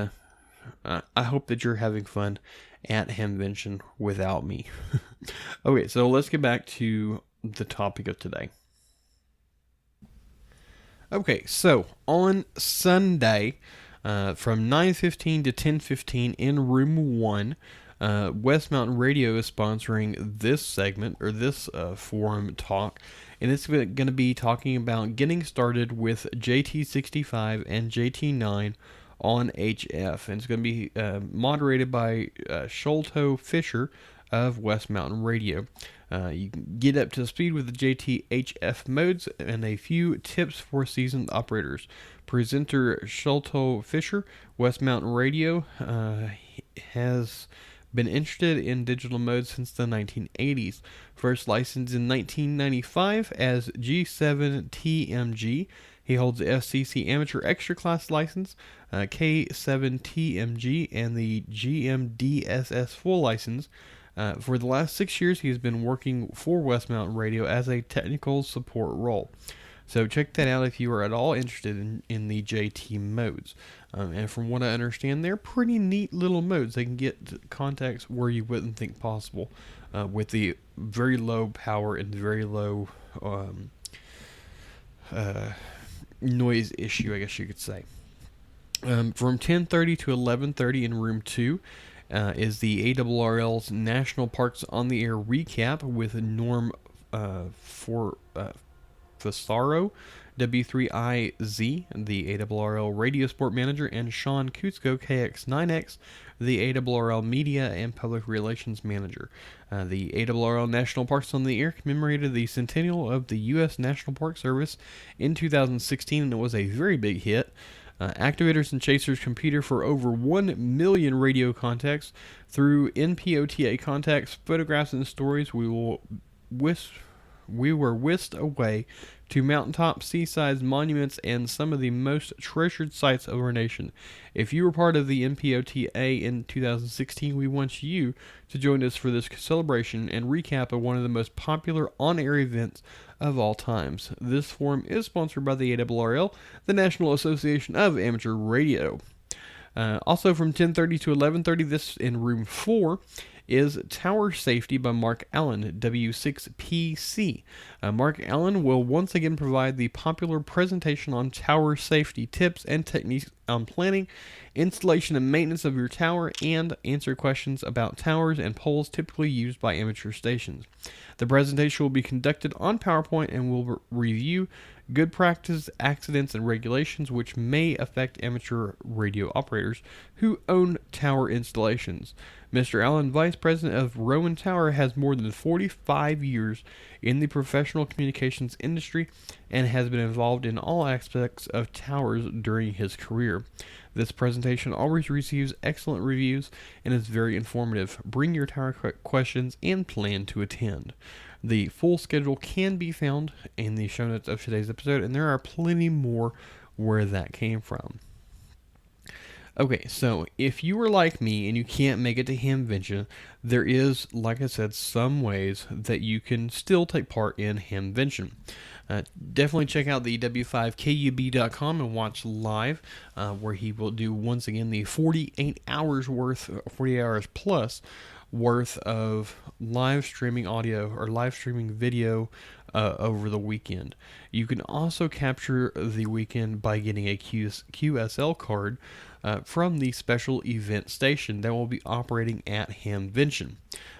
I hope that you're having fun at Hamvention without me. Okay, so let's get back to the topic of today. Okay, so on Sunday, from 9:15 to 10:15 in room 1, West Mountain Radio is sponsoring this segment, or this forum talk, and it's going to be talking about getting started with JT65 and JT9 on HF, and it's going to be moderated by Sholto Fisher of West Mountain Radio. You can get up to speed with the JT-HF modes and a few tips for seasoned operators. Presenter Sholto Fisher, West Mountain Radio, has been interested in digital modes since the 1980s. First licensed in 1995 as G7TMG. He holds the FCC Amateur Extra Class license, K7TMG, and the GMDSS full license. For the last 6 years, he has been working for West Mountain Radio as a technical support role. So check that out if you are at all interested in the JT modes. And from what I understand, they're pretty neat little modes. They can get contacts where you wouldn't think possible with the very low power and very low noise issue, I guess you could say. From 10:30 to 11:30 in room 2 is the ARRL's National Parks on the Air recap with Norm Fasaro, W3IZ, the ARRL Radio Sport Manager, and Sean Kutsko, KX9X, the ARRL Media and Public Relations Manager. The ARRL National Parks on the Air commemorated the centennial of the U.S. National Park Service in 2016, and it was a very big hit. Activators and chasers competed for over 1 million radio contacts. Through NPOTA contacts, photographs, and stories, we were whisked away to mountaintops, seasides, monuments, and some of the most treasured sites of our nation. If you were part of the NPOTA in 2016, we want you to join us for this celebration and recap of one of the most popular on-air events of all times. This forum is sponsored by the ARRL, the National Association of Amateur Radio. Also from 10:30 to 11:30, this in room 4, is Tower Safety by Mark Allen, W6PC. Mark Allen will once again provide the popular presentation on tower safety tips and techniques on planning, installation, and maintenance of your tower, and answer questions about towers and poles typically used by amateur stations. The presentation will be conducted on PowerPoint and will review good practice, accidents, and regulations which may affect amateur radio operators who own tower installations. Mr. Allen, Vice President of Rowan Tower, has more than 45 years in the professional communications industry and has been involved in all aspects of towers during his career. This presentation always receives excellent reviews and is very informative. Bring your tower questions and plan to attend. The full schedule can be found in the show notes of today's episode, and there are plenty more where that came from. Okay, so if you were like me and you can't make it to Hamvention, there is, like I said, some ways that you can still take part in Hamvention. Definitely check out the w5kub.com and watch live, where he will do once again the 48 hours plus worth of live streaming audio or live streaming video over the weekend. You can also capture the weekend by getting a QSL card from the special event station that will be operating at Hamvention.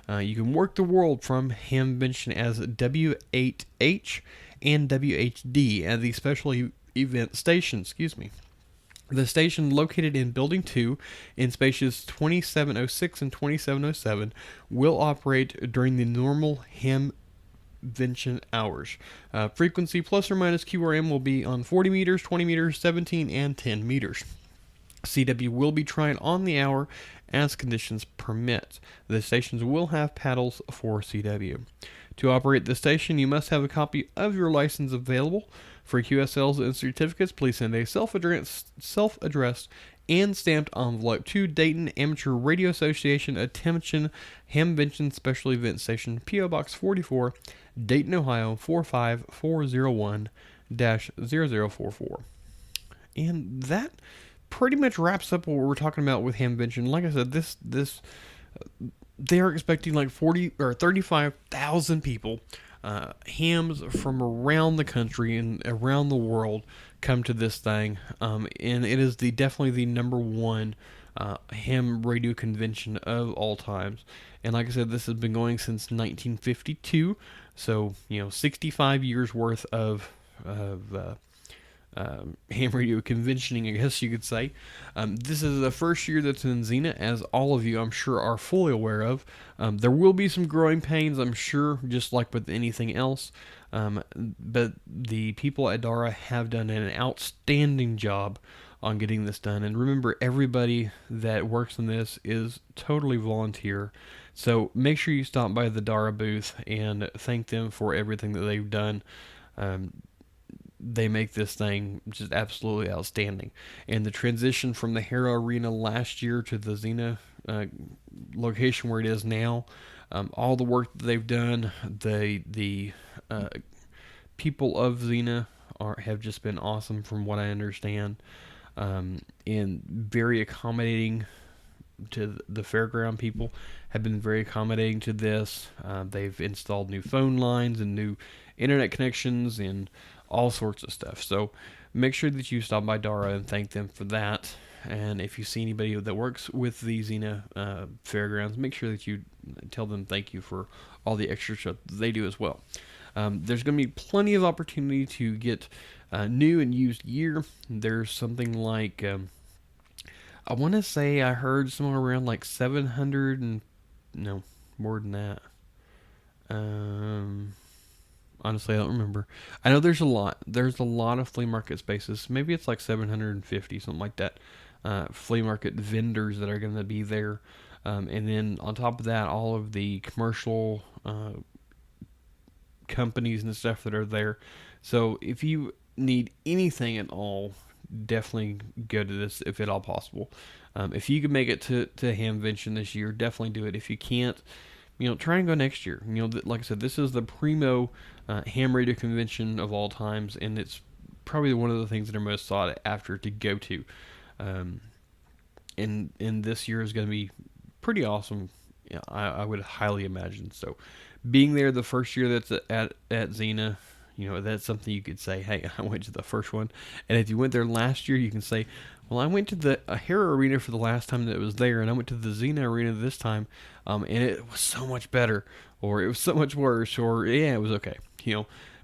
You can work the world from Hamvention as W8H and WHD at the special event station, The station, located in Building 2 in spaces 2706 and 2707, will operate during the normal Hamvention hours. Frequency plus or minus QRM will be on 40 meters, 20 meters, 17, and 10 meters. CW will be trying on the hour as conditions permit. The stations will have paddles for CW. To operate the station, you must have a copy of your license available. For QSLs and certificates, please send a self-addressed and stamped envelope to Dayton Amateur Radio Association, Attention, Hamvention Special Event Station, P.O. Box 44, Dayton, Ohio 45401-0044. And that pretty much wraps up what we're talking about with Hamvention. Like I said, this they are expecting like 40 or 35,000 people, hams from around the country and around the world, come to this thing, and it is definitely the number one ham radio convention of all times. And like I said, this has been going since 1952, so 65 years worth of ham radio conventioning, I guess you could say. This is the first year that's in Xena, as all of you, I'm sure, are fully aware of. There will be some growing pains, I'm sure, just like with anything else. But the people at DARA have done an outstanding job on getting this done. And remember, everybody that works in this is totally volunteer. So make sure you stop by the DARA booth and thank them for everything that they've done. They make this thing just absolutely outstanding. And the transition from the Hera Arena last year to the Xena location where it is now, all the work that they've done, the people of Xena have just been awesome from what I understand, and very accommodating to the fairground people, have been very accommodating to this. They've installed new phone lines and new internet connections and all sorts of stuff. So make sure that you stop by Dara and thank them for that. And if you see anybody that works with the Xena Fairgrounds, make sure that you tell them thank you for all the extra stuff they do as well. There's going to be plenty of opportunity to get new and used gear. There's something like, I want to say I heard somewhere around like 700 and, no, more than that. Honestly, I don't remember. I know there's a lot. There's a lot of flea market spaces. Maybe it's like 750, something like that. Flea market vendors that are going to be there. And then on top of that, all of the commercial companies and stuff that are there. So if you need anything at all, definitely go to this if at all possible. If you can make it to Hamvention this year, definitely do it. If you can't, try and go next year. Like I said, this is the primo ham radio convention of all times, and it's probably one of the things that are most sought after to go to. And this year is going to be pretty awesome. Yeah, I would highly imagine. So, being there the first year that's at Xena, that's something you could say, hey, I went to the first one. And if you went there last year, you can say, well, I went to the Hera Arena for the last time that it was there, and I went to the Xena Arena this time, and it was so much better, or it was so much worse, or yeah, it was okay.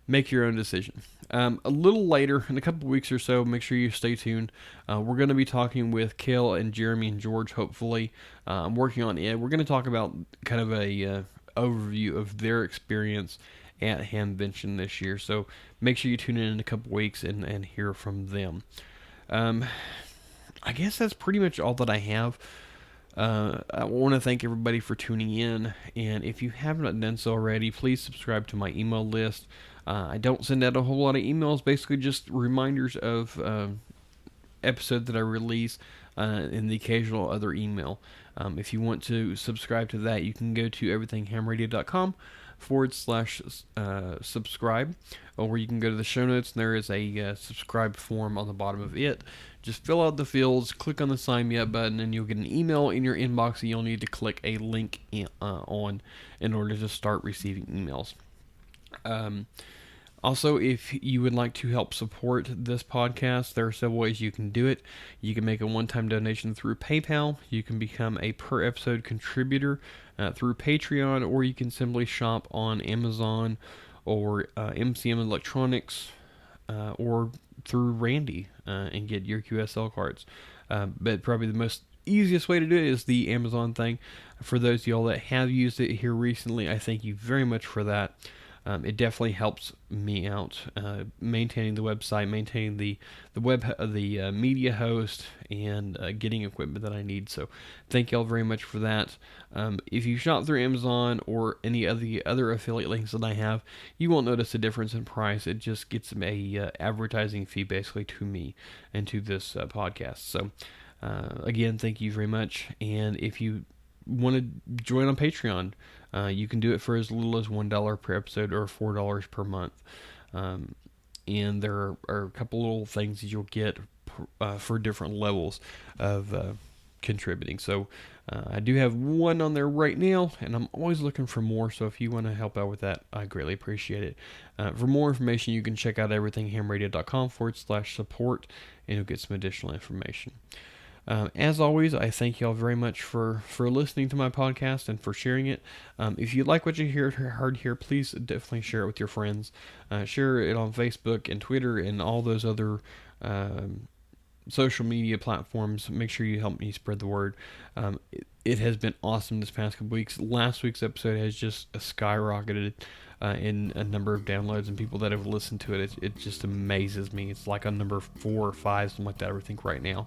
Make your own decision. A little later, in a couple of weeks or so, make sure you stay tuned. We're going to be talking with Kale and Jeremy and George, hopefully. I'm working on it. We're going to talk about kind of a overview of their experience at Hamvention this year. So make sure you tune in a couple weeks and hear from them. I guess that's pretty much all that I have. I want to thank everybody for tuning in, and if you have not done so already, please subscribe to my email list. I don't send out a whole lot of emails, basically just reminders of episodes that I release and the occasional other email. If you want to subscribe to that, you can go to everythinghamradio.com/subscribe, or you can go to the show notes, and there is a subscribe form on the bottom of it. Just fill out the fields, click on the sign me up button, and you'll get an email in your inbox that you'll need to click a link on in order to start receiving emails. Also, if you would like to help support this podcast, there are several ways you can do it. You can make a one-time donation through PayPal. You can become a per-episode contributor through Patreon, or you can simply shop on Amazon or MCM Electronics or through Randy and get your QSL cards. But probably the most easiest way to do it is the Amazon thing. For those of y'all that have used it here recently, I thank you very much for that. It definitely helps me out maintaining the website, maintaining the media host, and getting equipment that I need. So thank y'all very much for that. If you shop through Amazon or any of the other affiliate links that I have, you won't notice a difference in price. It just gets a advertising fee basically to me and to this podcast. So again, thank you very much. And if you want to join on Patreon, you can do it for as little as $1 per episode or $4 per month. And there are a couple little things that you'll get for different levels of contributing. So I do have one on there right now, and I'm always looking for more. So if you want to help out with that, I greatly appreciate it. For more information, you can check out everythinghamradio.com/support, and you'll get some additional information. As always, I thank y'all very much for listening to my podcast and for sharing it. If you like what you heard here, please definitely share it with your friends. Share it on Facebook and Twitter and all those other social media platforms. Make sure you help me spread the word. It has been awesome this past couple weeks. Last week's episode has just skyrocketed in a number of downloads and people that have listened to it. It just amazes me. It's like on number 4 or 5, something like that, I think, right now.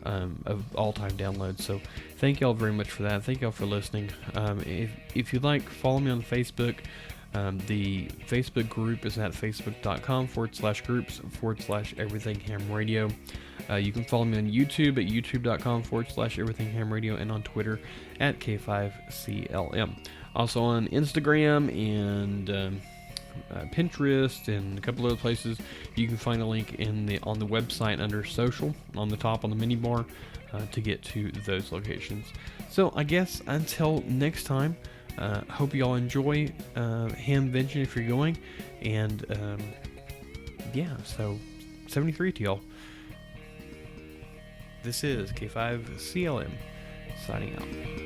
Of all-time downloads. So thank y'all very much for that. Thank y'all for listening. If you'd like, follow me on Facebook. The Facebook group is at facebook.com/groups/everythinghamradio. You can follow me on YouTube at youtube.com/everythinghamradio and on Twitter at K5CLM. Also on Instagram and Pinterest and a couple other places. You can find a link on the website under social on the top on the mini bar to get to those locations. So I guess until next time, hope you all enjoy Hamvention if you're going, and yeah, so 73 to y'all. This is K5CLM signing out.